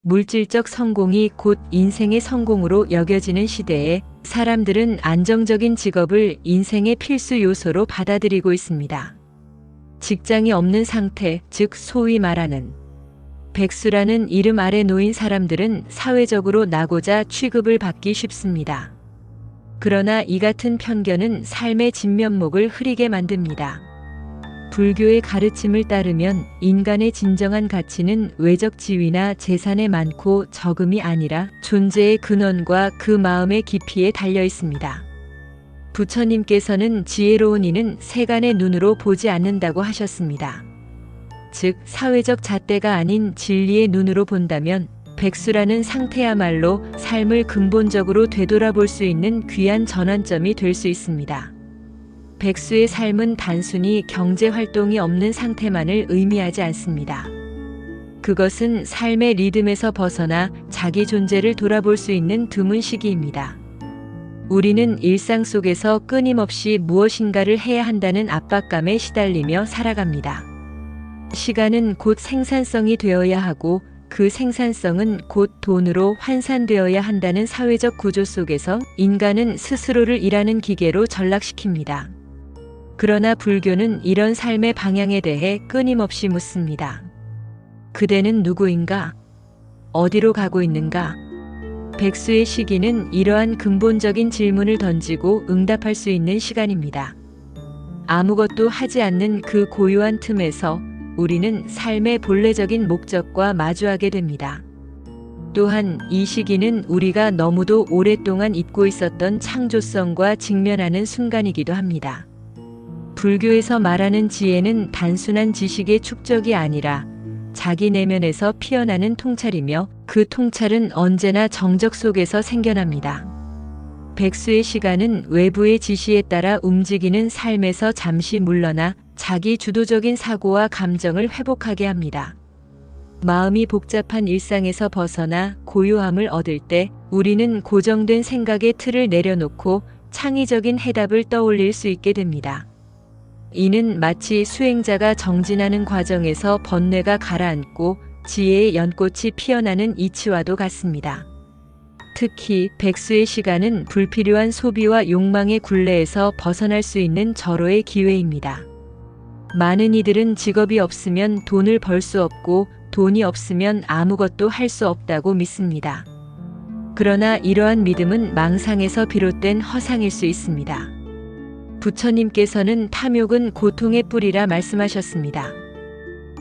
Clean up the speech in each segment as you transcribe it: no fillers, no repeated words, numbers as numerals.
물질적 성공이 곧 인생의 성공으로 여겨지는 시대에 사람들은 안정적인 직업을 인생의 필수 요소로 받아들이고 있습니다. 직장이 없는 상태, 즉 소위 말하는 백수라는 이름 아래 놓인 사람들은 사회적으로 나고자 취급을 받기 쉽습니다. 그러나 이 같은 편견은 삶의 진면목을 흐리게 만듭니다. 불교의 가르침을 따르면 인간의 진정한 가치는 외적 지위나 재산에 많고 적음이 아니라 존재의 근원과 그 마음의 깊이에 달려 있습니다. 부처님께서는 지혜로운 이는 세간의 눈으로 보지 않는다고 하셨습니다. 즉 사회적 잣대가 아닌 진리의 눈으로 본다면 백수라는 상태야말로 삶을 근본적으로 되돌아볼 수 있는 귀한 전환점이 될 수 있습니다. 백수의 삶은 단순히 경제활동이 없는 상태만을 의미하지 않습니다. 그것은 삶의 리듬에서 벗어나 자기 존재를 돌아볼 수 있는 드문 시기입니다. 우리는 일상 속에서 끊임없이 무엇인가를 해야 한다는 압박감에 시달리며 살아갑니다. 시간은 곧 생산성이 되어야 하고 그 생산성은 곧 돈으로 환산되어야 한다는 사회적 구조 속에서 인간은 스스로를 일하는 기계로 전락시킵니다. 그러나 불교는 이런 삶의 방향에 대해 끊임없이 묻습니다. 그대는 누구인가? 어디로 가고 있는가? 백수의 시기는 이러한 근본적인 질문을 던지고 응답할 수 있는 시간입니다. 아무것도 하지 않는 그 고요한 틈에서 우리는 삶의 본래적인 목적과 마주하게 됩니다. 또한 이 시기는 우리가 너무도 오랫동안 잊고 있었던 창조성과 직면하는 순간이기도 합니다. 불교에서 말하는 지혜는 단순한 지식의 축적이 아니라 자기 내면에서 피어나는 통찰이며 그 통찰은 언제나 정적 속에서 생겨납니다. 백수의 시간은 외부의 지시에 따라 움직이는 삶에서 잠시 물러나 자기 주도적인 사고와 감정을 회복하게 합니다. 마음이 복잡한 일상에서 벗어나 고요함을 얻을 때 우리는 고정된 생각의 틀을 내려놓고 창의적인 해답을 떠올릴 수 있게 됩니다. 이는 마치 수행자가 정진하는 과정에서 번뇌가 가라앉고 지혜의 연꽃이 피어나는 이치와도 같습니다. 특히 백수의 시간은 불필요한 소비와 욕망의 굴레에서 벗어날 수 있는 절호의 기회입니다. 많은 이들은 직업이 없으면 돈을 벌 수 없고 돈이 없으면 아무것도 할 수 없다고 믿습니다. 그러나 이러한 믿음은 망상에서 비롯된 허상일 수 있습니다. 부처님께서는 탐욕은 고통의 뿌리라 말씀하셨습니다.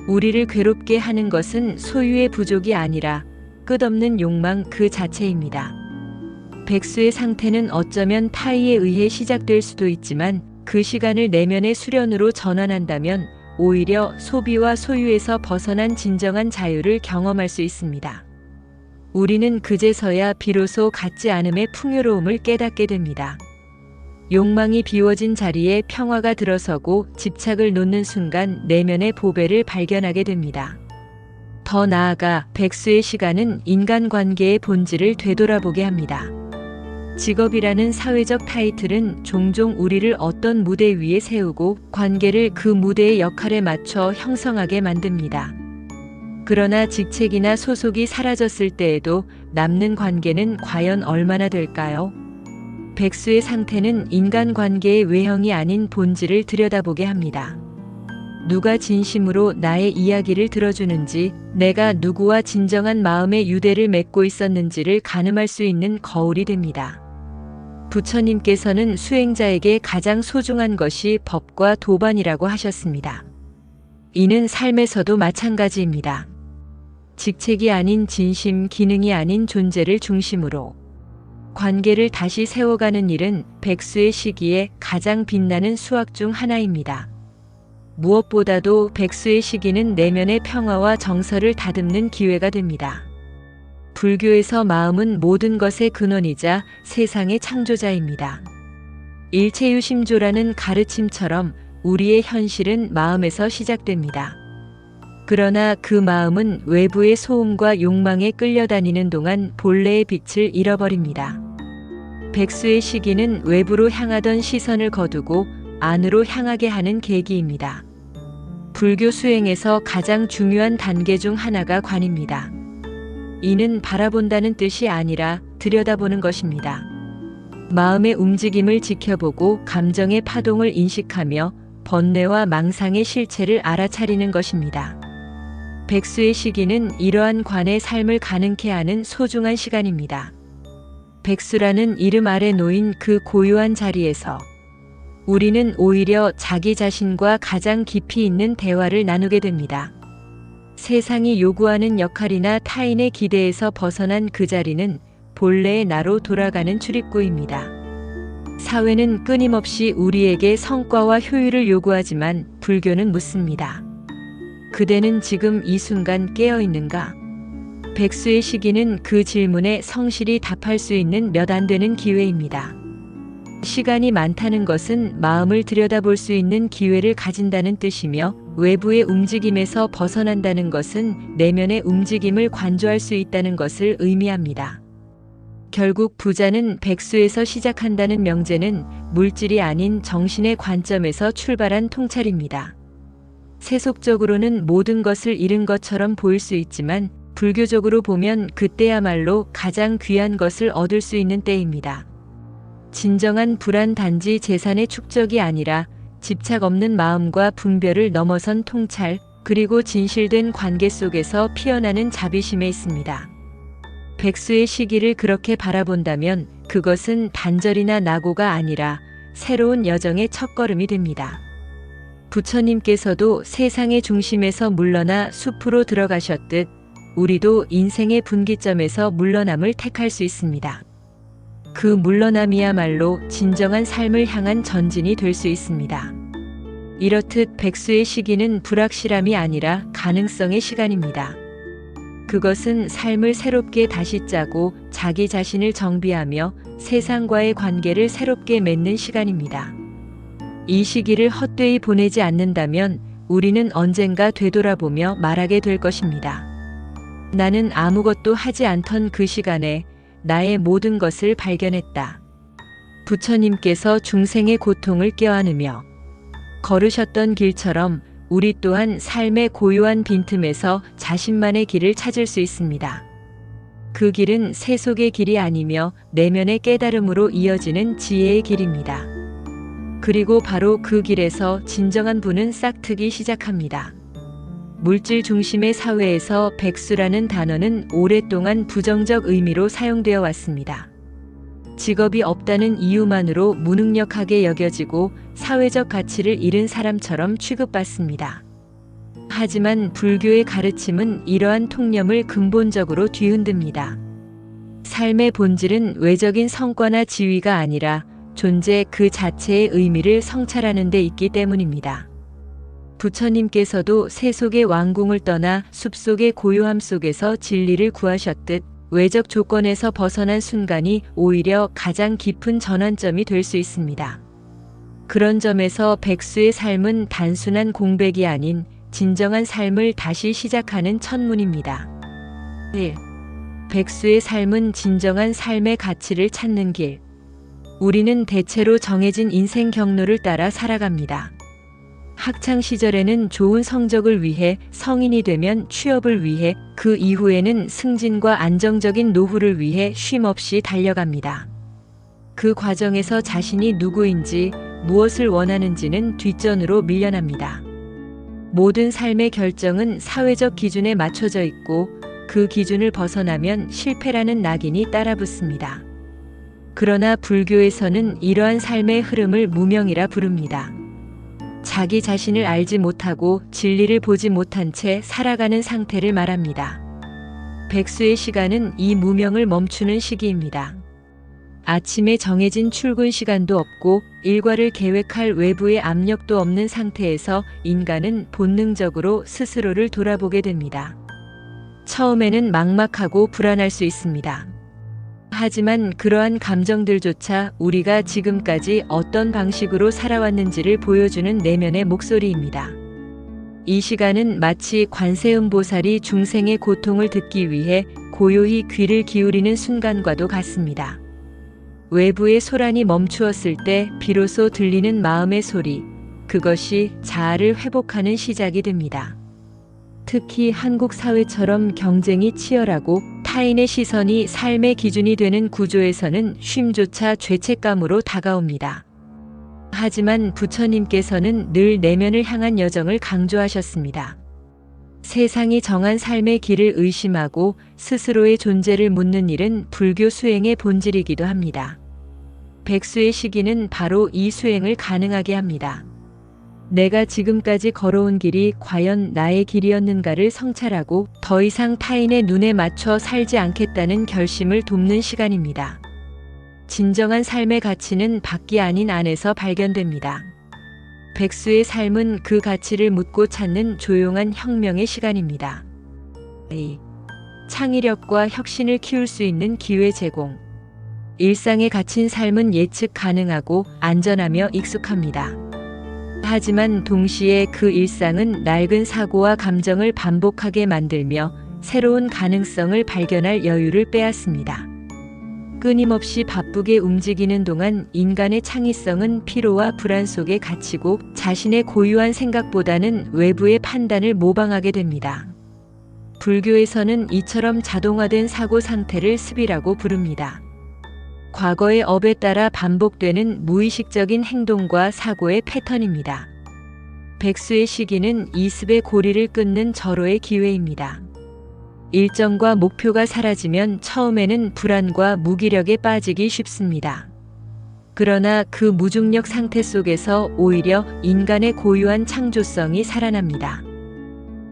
우리를 괴롭게 하는 것은 소유의 부족이 아니라 끝없는 욕망 그 자체입니다. 백수의 상태는 어쩌면 타의에 의해 시작될 수도 있지만 그 시간을 내면의 수련으로 전환한다면 오히려 소비와 소유에서 벗어난 진정한 자유를 경험할 수 있습니다. 우리는 그제서야 비로소 갖지 않음의 풍요로움을 깨닫게 됩니다. 욕망이 비워진 자리에 평화가 들어서고 집착을 놓는 순간 내면의 보배를 발견하게 됩니다. 더 나아가 백수의 시간은 인간관계의 본질을 되돌아보게 합니다. 직업이라는 사회적 타이틀은 종종 우리를 어떤 무대 위에 세우고 관계를 그 무대의 역할에 맞춰 형성하게 만듭니다. 그러나 직책이나 소속이 사라졌을 때에도 남는 관계는 과연 얼마나 될까요? 백수의 상태는 인간관계의 외형이 아닌 본질을 들여다보게 합니다. 누가 진심으로 나의 이야기를 들어주는지, 내가 누구와 진정한 마음의 유대를 맺고 있었는지를 가늠할 수 있는 거울이 됩니다. 부처님께서는 수행자에게 가장 소중한 것이 법과 도반이라고 하셨습니다. 이는 삶에서도 마찬가지입니다. 직책이 아닌 진심, 기능이 아닌 존재를 중심으로 관계를 다시 세워가는 일은 백수의 시기에 가장 빛나는 수학 중 하나입니다. 무엇보다도 백수의 시기는 내면의 평화와 정서를 다듬는 기회가 됩니다. 불교에서 마음은 모든 것의 근원이자 세상의 창조자입니다. 일체유심조라는 가르침처럼 우리의 현실은 마음에서 시작됩니다. 그러나 그 마음은 외부의 소음과 욕망에 끌려다니는 동안 본래의 빛을 잃어버립니다. 백수의 시기는 외부로 향하던 시선을 거두고 안으로 향하게 하는 계기입니다. 불교 수행에서 가장 중요한 단계 중 하나가 관입니다. 이는 바라본다는 뜻이 아니라 들여다보는 것입니다. 마음의 움직임을 지켜보고 감정의 파동을 인식하며 번뇌와 망상의 실체를 알아차리는 것입니다. 백수의 시기는 이러한 관의 삶을 가능케 하는 소중한 시간입니다. 백수라는 이름 아래 놓인 그 고요한 자리에서 우리는 오히려 자기 자신과 가장 깊이 있는 대화를 나누게 됩니다. 세상이 요구하는 역할이나 타인의 기대에서 벗어난 그 자리는 본래의 나로 돌아가는 출입구입니다. 사회는 끊임없이 우리에게 성과와 효율을 요구하지만 불교는 묻습니다. 그대는 지금 이 순간 깨어 있는가? 백수의 시기는 그 질문에 성실히 답할 수 있는 몇 안 되는 기회입니다. 시간이 많다는 것은 마음을 들여다볼 수 있는 기회를 가진다는 뜻이며 외부의 움직임에서 벗어난다는 것은 내면의 움직임을 관조할 수 있다는 것을 의미합니다. 결국 부자는 백수에서 시작한다는 명제는 물질이 아닌 정신의 관점에서 출발한 통찰입니다. 세속적으로는 모든 것을 잃은 것처럼 보일 수 있지만 불교적으로 보면 그때야말로 가장 귀한 것을 얻을 수 있는 때입니다. 진정한 불안 단지 재산의 축적이 아니라 집착 없는 마음과 분별을 넘어선 통찰, 그리고 진실된 관계 속에서 피어나는 자비심에 있습니다. 백수의 시기를 그렇게 바라본다면 그것은 단절이나 낙오가 아니라 새로운 여정의 첫걸음이 됩니다. 부처님께서도 세상의 중심에서 물러나 숲으로 들어가셨듯 우리도 인생의 분기점에서 물러남을 택할 수 있습니다. 그 물러남이야말로 진정한 삶을 향한 전진이 될 수 있습니다. 이렇듯 백수의 시기는 불확실함이 아니라 가능성의 시간입니다. 그것은 삶을 새롭게 다시 짜고 자기 자신을 정비하며 세상과의 관계를 새롭게 맺는 시간입니다. 이 시기를 헛되이 보내지 않는다면 우리는 언젠가 되돌아보며 말하게 될 것입니다. 나는 아무것도 하지 않던 그 시간에 나의 모든 것을 발견했다. 부처님께서 중생의 고통을 껴안으며 걸으셨던 길처럼 우리 또한 삶의 고요한 빈틈에서 자신만의 길을 찾을 수 있습니다. 그 길은 세속의 길이 아니며 내면의 깨달음으로 이어지는 지혜의 길입니다. 그리고 바로 그 길에서 진정한 부는 싹트기 시작합니다. 물질 중심의 사회에서 백수라는 단어는 오랫동안 부정적 의미로 사용되어 왔습니다. 직업이 없다는 이유만으로 무능력하게 여겨지고 사회적 가치를 잃은 사람처럼 취급받습니다. 하지만 불교의 가르침은 이러한 통념을 근본적으로 뒤흔듭니다. 삶의 본질은 외적인 성과나 지위가 아니라 존재 그 자체의 의미를 성찰하는 데 있기 때문입니다. 부처님께서도 세속의 왕궁을 떠나 숲속의 고요함 속에서 진리를 구하셨듯 외적 조건에서 벗어난 순간이 오히려 가장 깊은 전환점이 될 수 있습니다. 그런 점에서 백수의 삶은 단순한 공백이 아닌 진정한 삶을 다시 시작하는 첫문입니다. 1. 백수의 삶은 진정한 삶의 가치를 찾는 길. 우리는 대체로 정해진 인생 경로를 따라 살아갑니다. 학창 시절에는 좋은 성적을 위해, 성인이 되면 취업을 위해, 그 이후에는 승진과 안정적인 노후를 위해 쉼없이 달려갑니다. 그 과정에서 자신이 누구인지, 무엇을 원하는지는 뒷전으로 밀려납니다. 모든 삶의 결정은 사회적 기준에 맞춰져 있고 그 기준을 벗어나면 실패라는 낙인이 따라붙습니다. 그러나 불교에서는 이러한 삶의 흐름을 무명이라 부릅니다. 자기 자신을 알지 못하고 진리를 보지 못한 채 살아가는 상태를 말합니다. 백수의 시간은 이 무명을 멈추는 시기입니다. 아침에 정해진 출근 시간도 없고 일과를 계획할 외부의 압력도 없는 상태에서 인간은 본능적으로 스스로를 돌아보게 됩니다. 처음에는 막막하고 불안할 수 있습니다. 하지만 그러한 감정들조차 우리가 지금까지 어떤 방식으로 살아왔는지를 보여주는 내면의 목소리입니다. 이 시간은 마치 관세음보살이 중생의 고통을 듣기 위해 고요히 귀를 기울이는 순간과도 같습니다. 외부의 소란이 멈추었을 때 비로소 들리는 마음의 소리, 그것이 자아를 회복하는 시작이 됩니다. 특히 한국 사회처럼 경쟁이 치열하고 타인의 시선이 삶의 기준이 되는 구조에서는 쉼조차 죄책감으로 다가옵니다. 하지만 부처님께서는 늘 내면을 향한 여정을 강조하셨습니다. 세상이 정한 삶의 길을 의심하고 스스로의 존재를 묻는 일은 불교 수행의 본질이기도 합니다. 백수의 시기는 바로 이 수행을 가능하게 합니다. 내가 지금까지 걸어온 길이 과연 나의 길이었는가를 성찰하고 더 이상 타인의 눈에 맞춰 살지 않겠다는 결심을 돕는 시간입니다. 진정한 삶의 가치는 밖이 아닌 안에서 발견됩니다. 백수의 삶은 그 가치를 묻고 찾는 조용한 혁명의 시간입니다. 창의력과 혁신을 키울 수 있는 기회 제공. 일상에 갇힌 삶은 예측 가능하고 안전하며 익숙합니다. 하지만 동시에 그 일상은 낡은 사고와 감정을 반복하게 만들며 새로운 가능성을 발견할 여유를 빼앗습니다. 끊임없이 바쁘게 움직이는 동안 인간의 창의성은 피로와 불안 속에 갇히고 자신의 고유한 생각보다는 외부의 판단을 모방하게 됩니다. 불교에서는 이처럼 자동화된 사고 상태를 습이라고 부릅니다. 과거의 업에 따라 반복되는 무의식적인 행동과 사고의 패턴입니다. 백수의 시기는 이 습의 고리를 끊는 절호의 기회입니다. 일정과 목표가 사라지면 처음에는 불안과 무기력에 빠지기 쉽습니다. 그러나 그 무중력 상태 속에서 오히려 인간의 고유한 창조성이 살아납니다.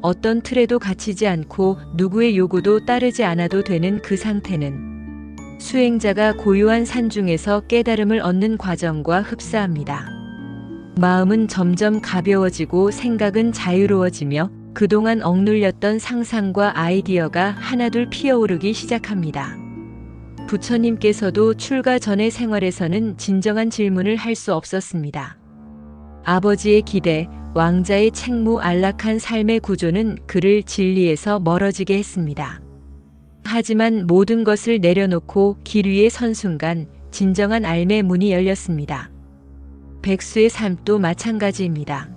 어떤 틀에도 갇히지 않고 누구의 요구도 따르지 않아도 되는 그 상태는 수행자가 고유한 산 중에서 깨달음을 얻는 과정과 흡사합니다. 마음은 점점 가벼워지고 생각은 자유로워지며 그동안 억눌렸던 상상과 아이디어가 하나둘 피어오르기 시작합니다. 부처님께서도 출가 전의 생활에서는 진정한 질문을 할 수 없었습니다. 아버지의 기대, 왕자의 책무 안락한 삶의 구조는 그를 진리에서 멀어지게 했습니다. 하지만 모든 것을 내려놓고 길 위에 선 순간 진정한 삶의 문이 열렸습니다. 백수의 삶도 마찬가지입니다.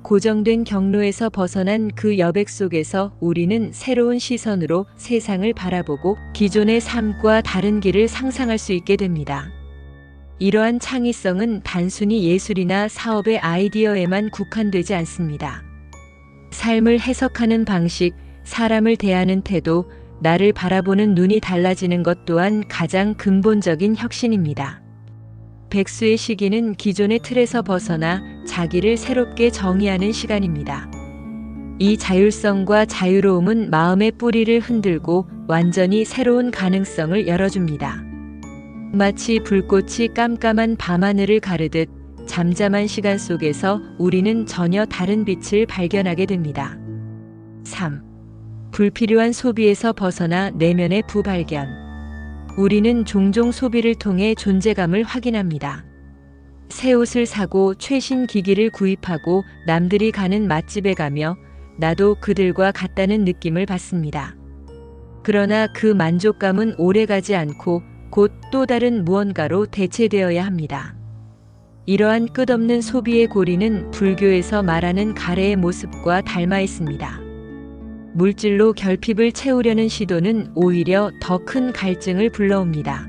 고정된 경로에서 벗어난 그 여백 속에서 우리는 새로운 시선으로 세상을 바라보고 기존의 삶과 다른 길을 상상할 수 있게 됩니다. 이러한 창의성은 단순히 예술이나 사업의 아이디어에만 국한되지 않습니다. 삶을 해석하는 방식, 사람을 대하는 태도, 나를 바라보는 눈이 달라지는 것 또한 가장 근본적인 혁신입니다. 백수의 시기는 기존의 틀에서 벗어나 자기를 새롭게 정의하는 시간입니다. 이 자율성과 자유로움은 마음의 뿌리를 흔들고 완전히 새로운 가능성을 열어줍니다. 마치 불꽃이 깜깜한 밤하늘을 가르듯 잠잠한 시간 속에서 우리는 전혀 다른 빛을 발견하게 됩니다. 3. 불필요한 소비에서 벗어나 내면의 부발견. 우리는 종종 소비를 통해 존재감을 확인합니다. 새 옷을 사고 최신 기기를 구입하고 남들이 가는 맛집에 가며 나도 그들과 같다는 느낌을 받습니다. 그러나 그 만족감은 오래가지 않고 곧 또 다른 무언가로 대체되어야 합니다. 이러한 끝없는 소비의 고리는 불교에서 말하는 가래의 모습과 닮아 있습니다. 물질로 결핍을 채우려는 시도는 오히려 더 큰 갈증을 불러옵니다.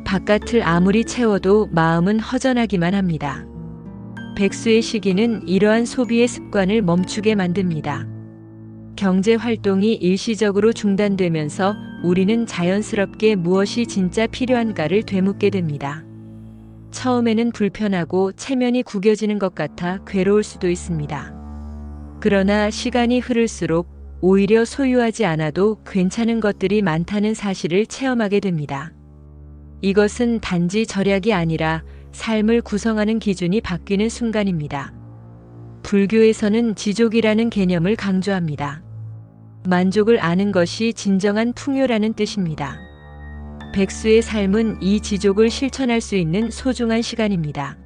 바깥을 아무리 채워도 마음은 허전하기만 합니다. 백수의 시기는 이러한 소비의 습관을 멈추게 만듭니다. 경제 활동이 일시적으로 중단되면서 우리는 자연스럽게 무엇이 진짜 필요한가를 되묻게 됩니다. 처음에는 불편하고 체면이 구겨지는 것 같아 괴로울 수도 있습니다. 그러나 시간이 흐를수록 오히려 소유하지 않아도 괜찮은 것들이 많다는 사실을 체험하게 됩니다. 이것은 단지 절약이 아니라 삶을 구성하는 기준이 바뀌는 순간입니다. 불교에서는 지족이라는 개념을 강조합니다. 만족을 아는 것이 진정한 풍요라는 뜻입니다. 백수의 삶은 이 지족을 실천할 수 있는 소중한 시간입니다.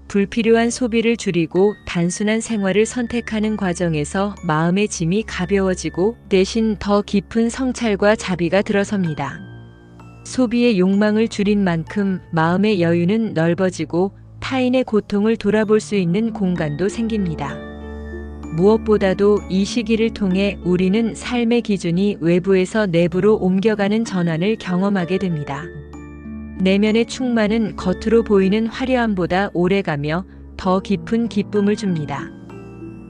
불필요한 소비를 줄이고 단순한 생활을 선택하는 과정에서 마음의 짐이 가벼워지고 대신 더 깊은 성찰과 자비가 들어섭니다. 소비의 욕망을 줄인 만큼 마음의 여유는 넓어지고 타인의 고통을 돌아볼 수 있는 공간도 생깁니다. 무엇보다도 이 시기를 통해 우리는 삶의 기준이 외부에서 내부로 옮겨가는 전환을 경험하게 됩니다. 내면의 충만은 겉으로 보이는 화려함보다 오래가며 더 깊은 기쁨을 줍니다.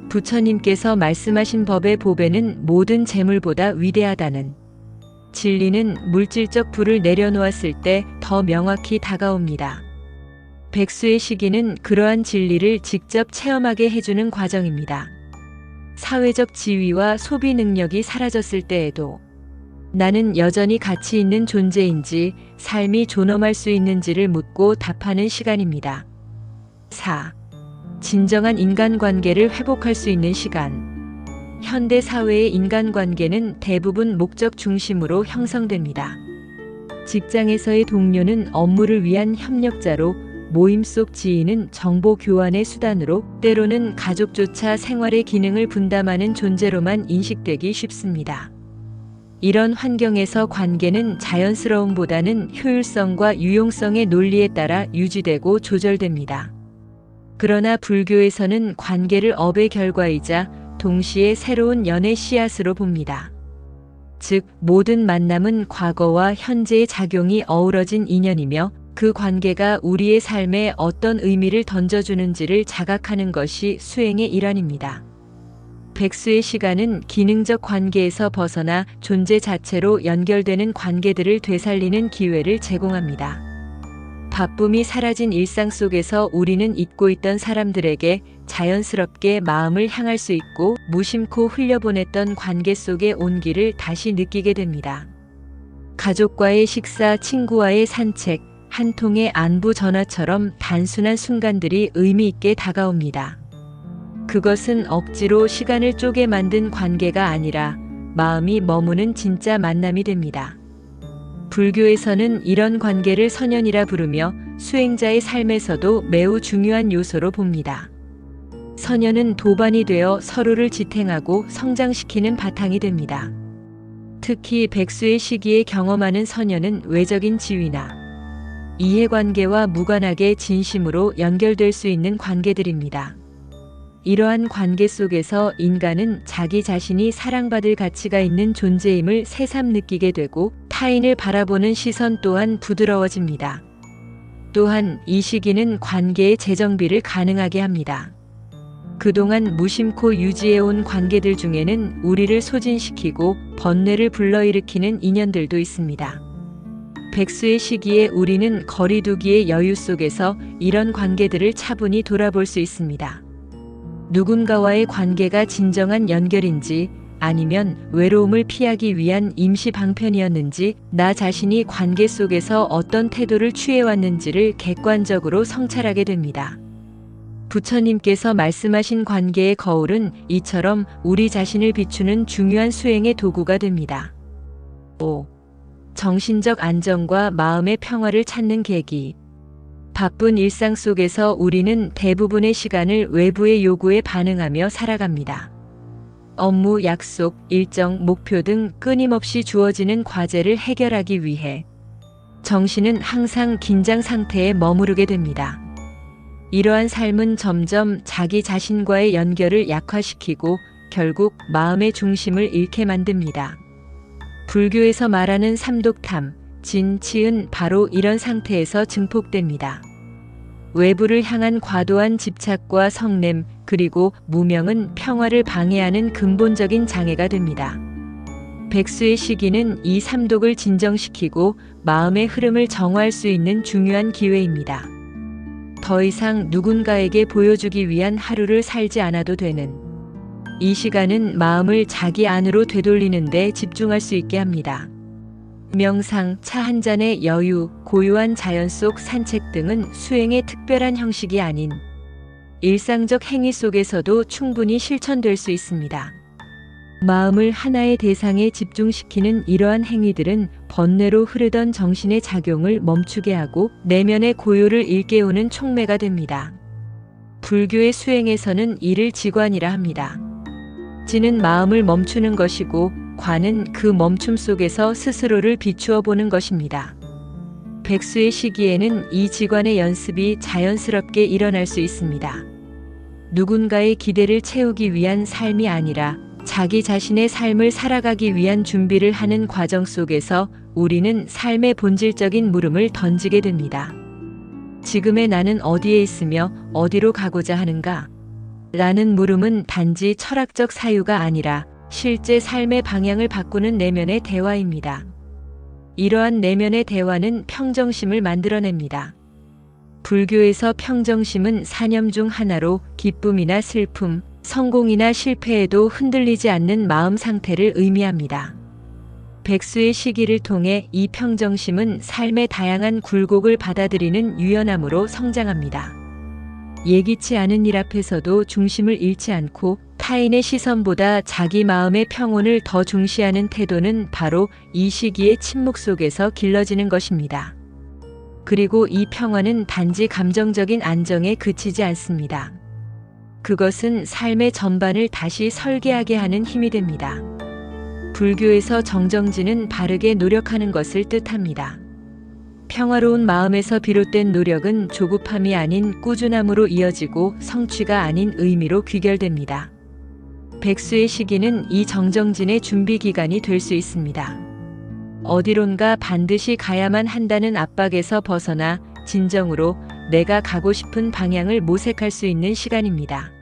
부처님께서 말씀하신 법의 보배는 모든 재물보다 위대하다는 진리는 물질적 부를 내려놓았을 때 더 명확히 다가옵니다. 백수의 시기는 그러한 진리를 직접 체험하게 해주는 과정입니다. 사회적 지위와 소비 능력이 사라졌을 때에도 나는 여전히 가치 있는 존재인지, 삶이 존엄할 수 있는지를 묻고 답하는 시간입니다. 4. 진정한 인간관계를 회복할 수 있는 시간. 현대 사회의 인간관계는 대부분 목적 중심으로 형성됩니다. 직장에서의 동료는 업무를 위한 협력자로, 모임 속 지인은 정보 교환의 수단으로, 때로는 가족조차 생활의 기능을 분담하는 존재로만 인식되기 쉽습니다. 이런 환경에서 관계는 자연스러움보다는 효율성과 유용성의 논리에 따라 유지되고 조절됩니다. 그러나 불교에서는 관계를 업의 결과이자 동시에 새로운 연의 씨앗으로 봅니다. 즉, 모든 만남은 과거와 현재의 작용이 어우러진 인연이며 그 관계가 우리의 삶에 어떤 의미를 던져주는지를 자각하는 것이 수행의 일환입니다. 백수의 시간은 기능적 관계에서 벗어나 존재 자체로 연결되는 관계들을 되살리는 기회를 제공합니다. 바쁨이 사라진 일상 속에서 우리는 잊고 있던 사람들에게 자연스럽게 마음을 향할 수 있고, 무심코 흘려보냈던 관계 속의 온기를 다시 느끼게 됩니다. 가족과의 식사, 친구와의 산책, 한 통의 안부 전화처럼 단순한 순간들이 의미 있게 다가옵니다. 그것은 억지로 시간을 쪼개 만든 관계가 아니라 마음이 머무는 진짜 만남이 됩니다. 불교에서는 이런 관계를 선연이라 부르며 수행자의 삶에서도 매우 중요한 요소로 봅니다. 선연은 도반이 되어 서로를 지탱하고 성장시키는 바탕이 됩니다. 특히 백수의 시기에 경험하는 선연은 외적인 지위나 이해관계와 무관하게 진심으로 연결될 수 있는 관계들입니다. 이러한 관계 속에서 인간은 자기 자신이 사랑받을 가치가 있는 존재임을 새삼 느끼게 되고, 타인을 바라보는 시선 또한 부드러워집니다. 또한 이 시기는 관계의 재정비를 가능하게 합니다. 그동안 무심코 유지해온 관계들 중에는 우리를 소진시키고 번뇌를 불러일으키는 인연들도 있습니다. 백수의 시기에 우리는 거리두기의 여유 속에서 이런 관계들을 차분히 돌아볼 수 있습니다. 누군가와의 관계가 진정한 연결인지, 아니면 외로움을 피하기 위한 임시 방편이었는지, 나 자신이 관계 속에서 어떤 태도를 취해왔는지를 객관적으로 성찰하게 됩니다. 부처님께서 말씀하신 관계의 거울은 이처럼 우리 자신을 비추는 중요한 수행의 도구가 됩니다. 5. 정신적 안정과 마음의 평화를 찾는 계기. 바쁜 일상 속에서 우리는 대부분의 시간을 외부의 요구에 반응하며 살아갑니다. 업무, 약속, 일정, 목표 등 끊임없이 주어지는 과제를 해결하기 위해 정신은 항상 긴장 상태에 머무르게 됩니다. 이러한 삶은 점점 자기 자신과의 연결을 약화시키고 결국 마음의 중심을 잃게 만듭니다. 불교에서 말하는 삼독탐, 진, 치은 바로 이런 상태에서 증폭됩니다. 외부를 향한 과도한 집착과 성냄, 그리고 무명은 평화를 방해하는 근본적인 장애가 됩니다. 백수의 시기는 이 삼독을 진정시키고 마음의 흐름을 정화할 수 있는 중요한 기회입니다. 더 이상 누군가에게 보여주기 위한 하루를 살지 않아도 되는 이 시간은 마음을 자기 안으로 되돌리는 데 집중할 수 있게 합니다. 명상, 차 한 잔의 여유, 고요한 자연 속 산책 등은 수행의 특별한 형식이 아닌 일상적 행위 속에서도 충분히 실천될 수 있습니다. 마음을 하나의 대상에 집중시키는 이러한 행위들은 번뇌로 흐르던 정신의 작용을 멈추게 하고 내면의 고요를 일깨우는 촉매가 됩니다. 불교의 수행에서는 이를 지관이라 합니다. 지는 마음을 멈추는 것이고 관은 그 멈춤 속에서 스스로를 비추어 보는 것입니다. 백수의 시기에는 이 지관의 연습이 자연스럽게 일어날 수 있습니다. 누군가의 기대를 채우기 위한 삶이 아니라 자기 자신의 삶을 살아가기 위한 준비를 하는 과정 속에서 우리는 삶의 본질적인 물음을 던지게 됩니다. 지금의 나는 어디에 있으며 어디로 가고자 하는가? 라는 물음은 단지 철학적 사유가 아니라 실제 삶의 방향을 바꾸는 내면의 대화입니다. 이러한 내면의 대화는 평정심을 만들어냅니다. 불교에서 평정심은 사념 중 하나로 기쁨이나 슬픔, 성공이나 실패에도 흔들리지 않는 마음 상태를 의미합니다. 백수의 시기를 통해 이 평정심은 삶의 다양한 굴곡을 받아들이는 유연함으로 성장합니다. 예기치 않은 일 앞에서도 중심을 잃지 않고 타인의 시선보다 자기 마음의 평온을 더 중시하는 태도는 바로 이 시기의 침묵 속에서 길러지는 것입니다. 그리고 이 평화는 단지 감정적인 안정에 그치지 않습니다. 그것은 삶의 전반을 다시 설계하게 하는 힘이 됩니다. 불교에서 정정지는 바르게 노력하는 것을 뜻합니다. 평화로운 마음에서 비롯된 노력은 조급함이 아닌 꾸준함으로 이어지고 성취가 아닌 의미로 귀결됩니다. 백수의 시기는 이 정정진의 준비 기간이 될 수 있습니다. 어디론가 반드시 가야만 한다는 압박에서 벗어나 진정으로 내가 가고 싶은 방향을 모색할 수 있는 시간입니다.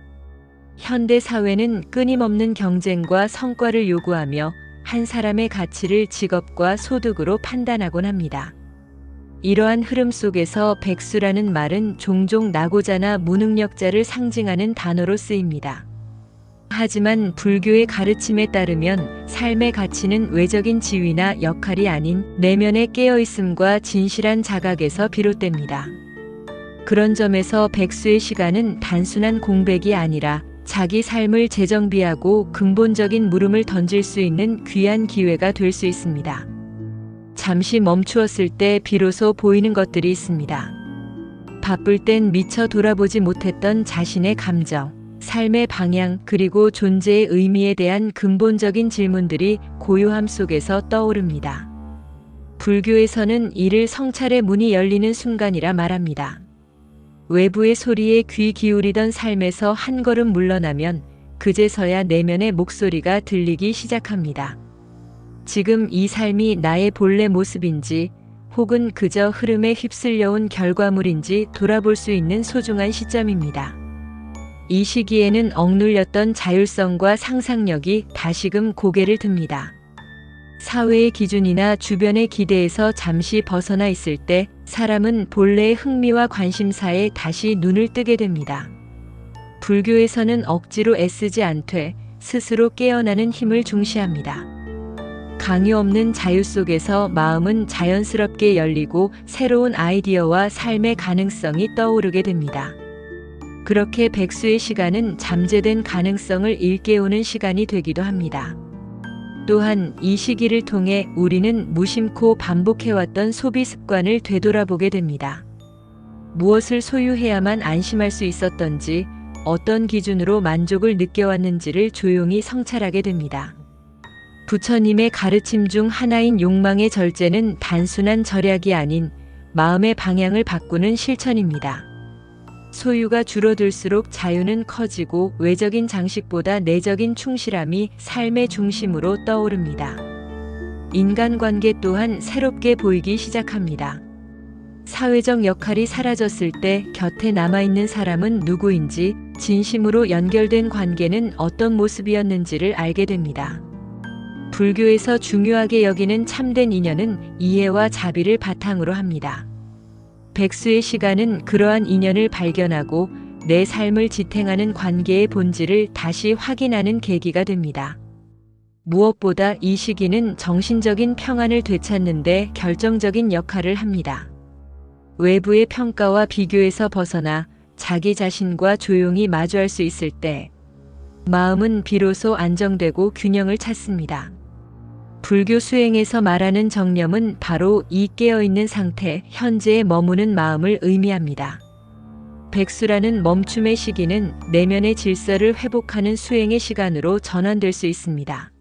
현대 사회는 끊임없는 경쟁과 성과를 요구하며 한 사람의 가치를 직업과 소득으로 판단하곤 합니다. 이러한 흐름 속에서 백수라는 말은 종종 낙오자나 무능력자를 상징하는 단어로 쓰입니다. 하지만 불교의 가르침에 따르면 삶의 가치는 외적인 지위나 역할이 아닌 내면의 깨어있음과 진실한 자각에서 비롯됩니다. 그런 점에서 백수의 시간은 단순한 공백이 아니라 자기 삶을 재정비하고 근본적인 물음을 던질 수 있는 귀한 기회가 될 수 있습니다. 잠시 멈추었을 때 비로소 보이는 것들이 있습니다. 바쁠 땐 미처 돌아보지 못했던 자신의 감정, 삶의 방향, 그리고 존재의 의미에 대한 근본적인 질문들이 고요함 속에서 떠오릅니다. 불교에서는 이를 성찰의 문이 열리는 순간이라 말합니다. 외부의 소리에 귀 기울이던 삶에서 한 걸음 물러나면 그제서야 내면의 목소리가 들리기 시작합니다. 지금 이 삶이 나의 본래 모습인지 혹은 그저 흐름에 휩쓸려온 결과물인지 돌아볼 수 있는 소중한 시점입니다. 이 시기에는 억눌렸던 자율성과 상상력이 다시금 고개를 듭니다. 사회의 기준이나 주변의 기대에서 잠시 벗어나 있을 때 사람은 본래의 흥미와 관심사에 다시 눈을 뜨게 됩니다. 불교에서는 억지로 애쓰지 않되 스스로 깨어나는 힘을 중시합니다. 강요 없는 자유 속에서 마음은 자연스럽게 열리고 새로운 아이디어와 삶의 가능성이 떠오르게 됩니다. 그렇게 백수의 시간은 잠재된 가능성을 일깨우는 시간이 되기도 합니다. 또한 이 시기를 통해 우리는 무심코 반복해왔던 소비 습관을 되돌아보게 됩니다. 무엇을 소유해야만 안심할 수 있었던지, 어떤 기준으로 만족을 느껴왔는지를 조용히 성찰하게 됩니다. 부처님의 가르침 중 하나인 욕망의 절제는 단순한 절약이 아닌 마음의 방향을 바꾸는 실천입니다. 소유가 줄어들수록 자유는 커지고 외적인 장식보다 내적인 충실함이 삶의 중심으로 떠오릅니다. 인간관계 또한 새롭게 보이기 시작합니다. 사회적 역할이 사라졌을 때 곁에 남아있는 사람은 누구인지, 진심으로 연결된 관계는 어떤 모습이었는지를 알게 됩니다. 불교에서 중요하게 여기는 참된 인연은 이해와 자비를 바탕으로 합니다. 백수의 시간은 그러한 인연을 발견하고 내 삶을 지탱하는 관계의 본질을 다시 확인하는 계기가 됩니다. 무엇보다 이 시기는 정신적인 평안을 되찾는 데 결정적인 역할을 합니다. 외부의 평가와 비교에서 벗어나 자기 자신과 조용히 마주할 수 있을 때 마음은 비로소 안정되고 균형을 찾습니다. 불교 수행에서 말하는 정념은 바로 이 깨어있는 상태, 현재에 머무는 마음을 의미합니다. 백수라는 멈춤의 시기는 내면의 질서를 회복하는 수행의 시간으로 전환될 수 있습니다.